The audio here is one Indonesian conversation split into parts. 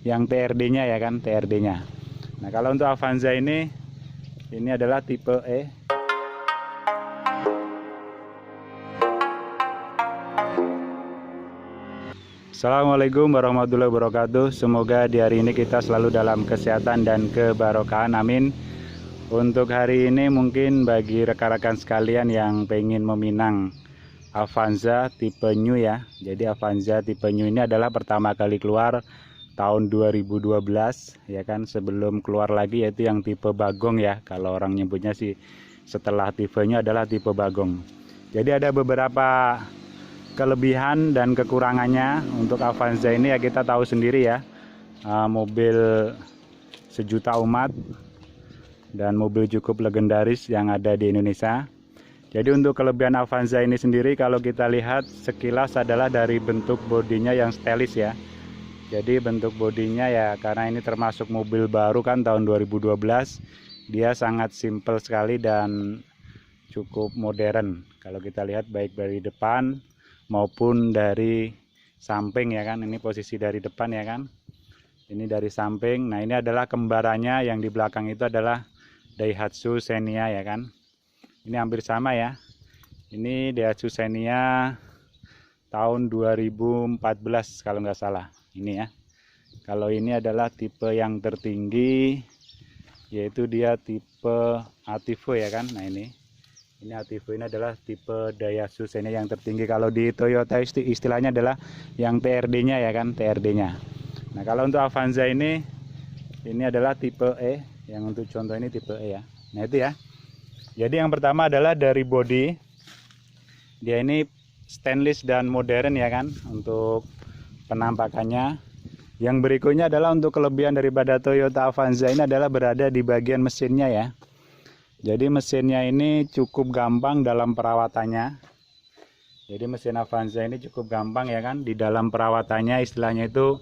yang TRD-nya ya kan, TRD-nya. Nah, kalau untuk Avanza ini adalah tipe E. Assalamualaikum warahmatullahi wabarakatuh. Semoga di hari ini kita selalu dalam kesehatan dan kebarokahan, amin. Untuk hari ini mungkin bagi rekan-rekan sekalian yang pengen meminang Avanza tipe New ya. Jadi Avanza tipe New ini adalah pertama kali keluar tahun 2012 ya kan, sebelum keluar lagi yaitu yang tipe bagong ya. Kalau orang nyebutnya sih setelah tipe New adalah tipe bagong. Jadi ada beberapa kelebihan dan kekurangannya untuk Avanza ini ya, kita tahu sendiri ya, mobil sejuta umat dan mobil cukup legendaris yang ada di Indonesia. Jadi untuk kelebihan Avanza ini sendiri kalau kita lihat sekilas adalah dari bentuk bodinya yang stylish ya. Jadi bentuk bodinya ya, karena ini termasuk mobil baru kan tahun 2012, dia sangat simple sekali dan cukup modern. Kalau kita lihat baik dari depan maupun dari samping ya kan, ini posisi dari depan ya kan, ini dari samping. Nah, ini adalah kembarannya, yang di belakang itu adalah Daihatsu Xenia ya kan. Ini hampir sama ya, ini Daihatsu Xenia tahun 2014 kalau nggak salah ini ya. Kalau ini adalah tipe yang tertinggi, yaitu dia tipe Ativo ya kan. Nah ini Ativo ini adalah tipe Daihatsu Xenia yang tertinggi. Kalau di Toyota istilahnya adalah yang TRD-nya ya kan, TRD-nya. Nah kalau untuk Avanza ini adalah tipe E, yang untuk contoh ini tipe E ya. Nah itu ya. Jadi yang pertama adalah dari bodi, dia ini stainless dan modern ya kan untuk penampakannya. Yang berikutnya adalah untuk kelebihan daripada Toyota Avanza ini adalah berada di bagian mesinnya ya. Jadi mesinnya ini cukup gampang dalam perawatannya. Jadi mesin Avanza ini cukup gampang ya kan, di dalam perawatannya istilahnya itu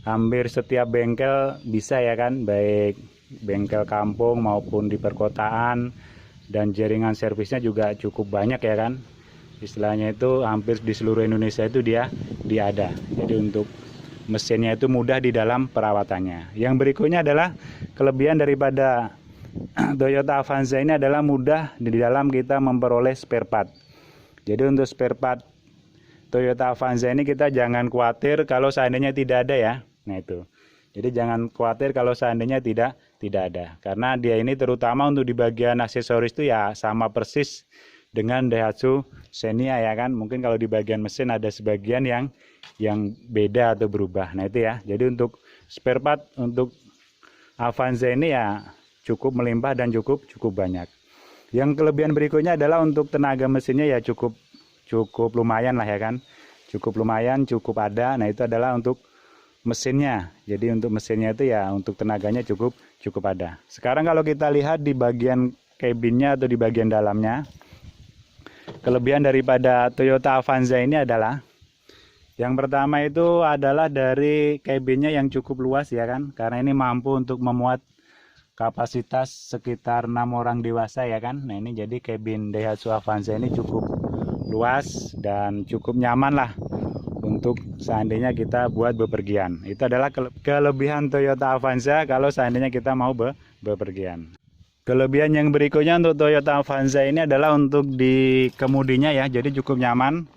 hampir setiap bengkel bisa ya kan, baik bengkel kampung maupun di perkotaan, dan jaringan servisnya juga cukup banyak ya kan. Istilahnya itu hampir di seluruh Indonesia itu dia ada. Jadi untuk mesinnya itu mudah di dalam perawatannya. Yang berikutnya adalah kelebihan daripada Toyota Avanza ini adalah mudah di dalam kita memperoleh spare part. Jadi untuk spare part Toyota Avanza ini kita jangan khawatir kalau seandainya tidak ada ya. Nah itu. Jadi jangan khawatir kalau seandainya tidak ada. Karena dia ini terutama untuk di bagian aksesoris itu ya sama persis dengan Daihatsu Xenia ya kan. Mungkin kalau di bagian mesin ada sebagian yang beda atau berubah. Nah itu ya. Jadi untuk spare part untuk Avanza ini ya cukup melimpah dan cukup banyak. Yang kelebihan berikutnya adalah untuk tenaga mesinnya ya cukup lumayan lah ya kan. Cukup lumayan, cukup ada. Nah itu adalah untuk mesinnya. Jadi untuk mesinnya itu ya untuk tenaganya cukup ada. Sekarang kalau kita lihat di bagian cabinnya atau di bagian dalamnya, kelebihan daripada Toyota Avanza ini adalah yang pertama itu adalah dari cabinnya yang cukup luas ya kan, karena ini mampu untuk memuat kapasitas sekitar 6 orang dewasa ya kan. Nah ini jadi cabin Daihatsu Avanza ini cukup luas dan cukup nyaman lah untuk seandainya kita buat bepergian. Itu adalah kelebihan Toyota Avanza kalau seandainya kita mau bepergian. Kelebihan yang berikutnya untuk Toyota Avanza ini adalah untuk di kemudinya ya, jadi cukup nyaman.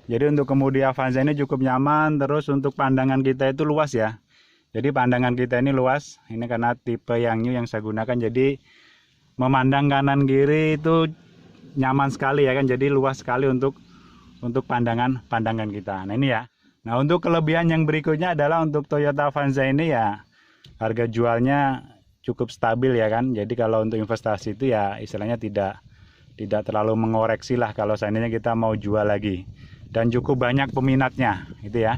Jadi untuk kemudi Avanza ini cukup nyaman, terus untuk pandangan kita itu luas ya. Jadi pandangan kita ini luas, ini karena tipe yang new yang saya gunakan, jadi memandang kanan kiri itu nyaman sekali ya kan, jadi luas sekali untuk pandangan kita. Nah ini ya. Nah untuk kelebihan yang berikutnya adalah untuk Toyota Avanza ini ya harga jualnya cukup stabil ya kan. Jadi kalau untuk investasi itu ya istilahnya tidak terlalu mengoreksi lah kalau seandainya kita mau jual lagi, dan cukup banyak peminatnya itu ya.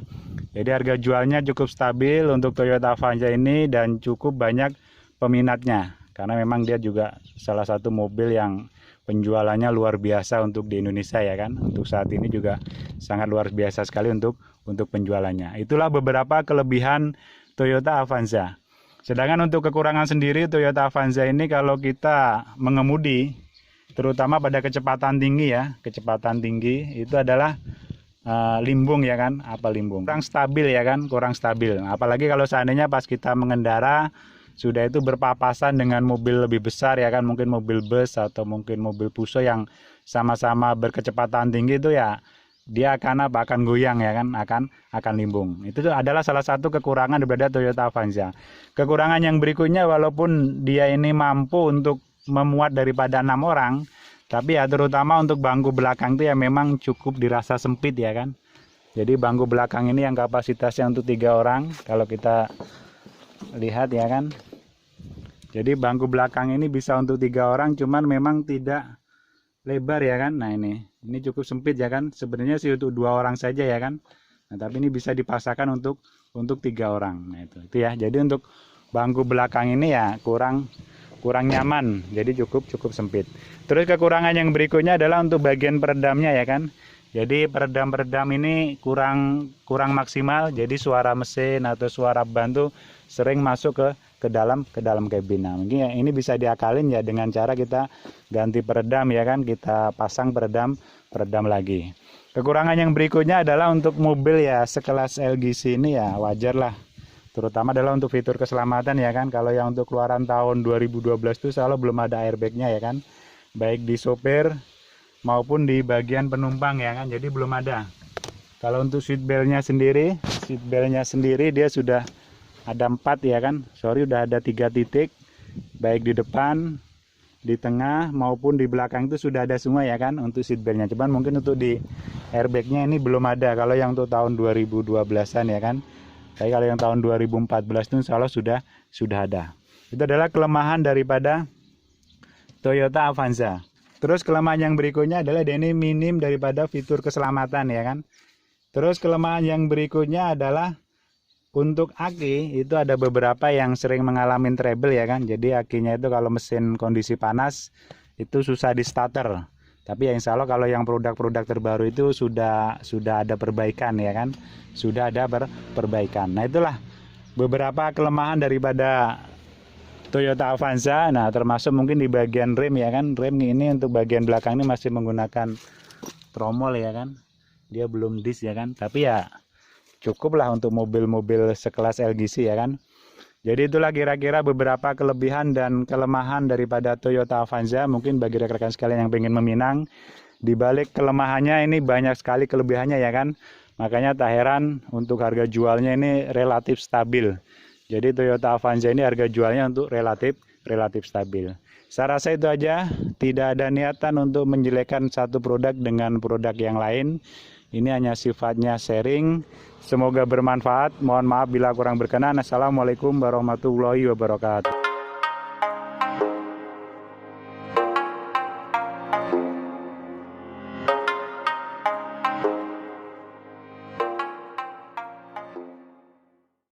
Jadi harga jualnya cukup stabil untuk Toyota Avanza ini dan cukup banyak peminatnya, karena memang dia juga salah satu mobil yang penjualannya luar biasa untuk di Indonesia ya kan. Untuk saat ini juga sangat luar biasa sekali untuk penjualannya. Itulah beberapa kelebihan Toyota Avanza. Sedangkan untuk kekurangan sendiri Toyota Avanza ini kalau kita mengemudi terutama pada kecepatan tinggi ya, kecepatan tinggi itu adalah limbung ya kan, limbung kurang stabil ya kan, kurang stabil. Apalagi kalau seandainya pas kita mengendara sudah itu berpapasan dengan mobil lebih besar ya kan, mungkin mobil bus atau mungkin mobil Fuso yang sama-sama berkecepatan tinggi itu ya, dia akan goyang ya kan, akan limbung. Itu adalah salah satu kekurangan daripada Toyota Avanza. Kekurangan yang berikutnya, walaupun dia ini mampu untuk memuat daripada 6 orang, tapi ya terutama untuk bangku belakang itu ya memang cukup dirasa sempit ya kan. Jadi bangku belakang ini yang kapasitasnya untuk 3 orang, kalau kita lihat ya kan. Jadi bangku belakang ini bisa untuk 3 orang, cuman memang tidak lebar ya kan. Nah ini cukup sempit ya kan. Sebenarnya sih untuk 2 orang saja ya kan. Nah tapi ini bisa dipaksakan untuk 3 orang. Nah itu ya. Jadi untuk bangku belakang ini ya kurang nyaman, jadi cukup sempit. Terus kekurangan yang berikutnya adalah untuk bagian peredamnya ya kan. Jadi peredam ini kurang maksimal, jadi suara mesin atau suara ban tuh sering masuk ke dalam kabin. Nah, mungkin ya, ini bisa diakalin ya dengan cara kita ganti peredam ya kan, kita pasang peredam lagi. Kekurangan yang berikutnya adalah untuk mobil ya sekelas LGC ini ya wajar lah, terutama adalah untuk fitur keselamatan ya kan. Kalau yang untuk keluaran tahun 2012 itu selalu belum ada airbagnya ya kan, baik di sopir maupun di bagian penumpang ya kan, jadi belum ada. Kalau untuk seatbeltnya sendiri dia sudah ada 4 ya kan, udah ada 3 titik, baik di depan, di tengah maupun di belakang itu sudah ada semua ya kan untuk seatbeltnya. Cuman mungkin untuk di airbagnya ini belum ada kalau yang untuk tahun 2012an ya kan. Tapi kalau yang tahun 2014 itu insya Allah sudah ada. Itu adalah kelemahan daripada Toyota Avanza. Terus kelemahan yang berikutnya adalah dia ini minim daripada fitur keselamatan ya kan. Terus kelemahan yang berikutnya adalah untuk aki itu ada beberapa yang sering mengalami trouble ya kan. Jadi akinya itu kalau mesin kondisi panas itu susah di starter. Tapi ya insya Allah kalau yang produk-produk terbaru itu sudah ada perbaikan ya kan. Sudah ada perbaikan. Nah itulah beberapa kelemahan daripada Toyota Avanza. Nah termasuk mungkin di bagian rem ya kan. Rem ini untuk bagian belakang ini masih menggunakan tromol ya kan. Dia belum disc ya kan. Tapi ya cukup lah untuk mobil-mobil sekelas LGC ya kan. Jadi itulah kira-kira beberapa kelebihan dan kelemahan daripada Toyota Avanza. Mungkin bagi rekan-rekan sekalian yang pengen meminang, di balik kelemahannya ini banyak sekali kelebihannya ya kan. Makanya tak heran untuk harga jualnya ini relatif stabil. Jadi Toyota Avanza ini harga jualnya untuk relatif stabil. Saya rasa itu aja, tidak ada niatan untuk menjelekkan satu produk dengan produk yang lain. Ini hanya sifatnya sharing. Semoga bermanfaat. Mohon maaf bila kurang berkenan. Assalamualaikum warahmatullahi wabarakatuh.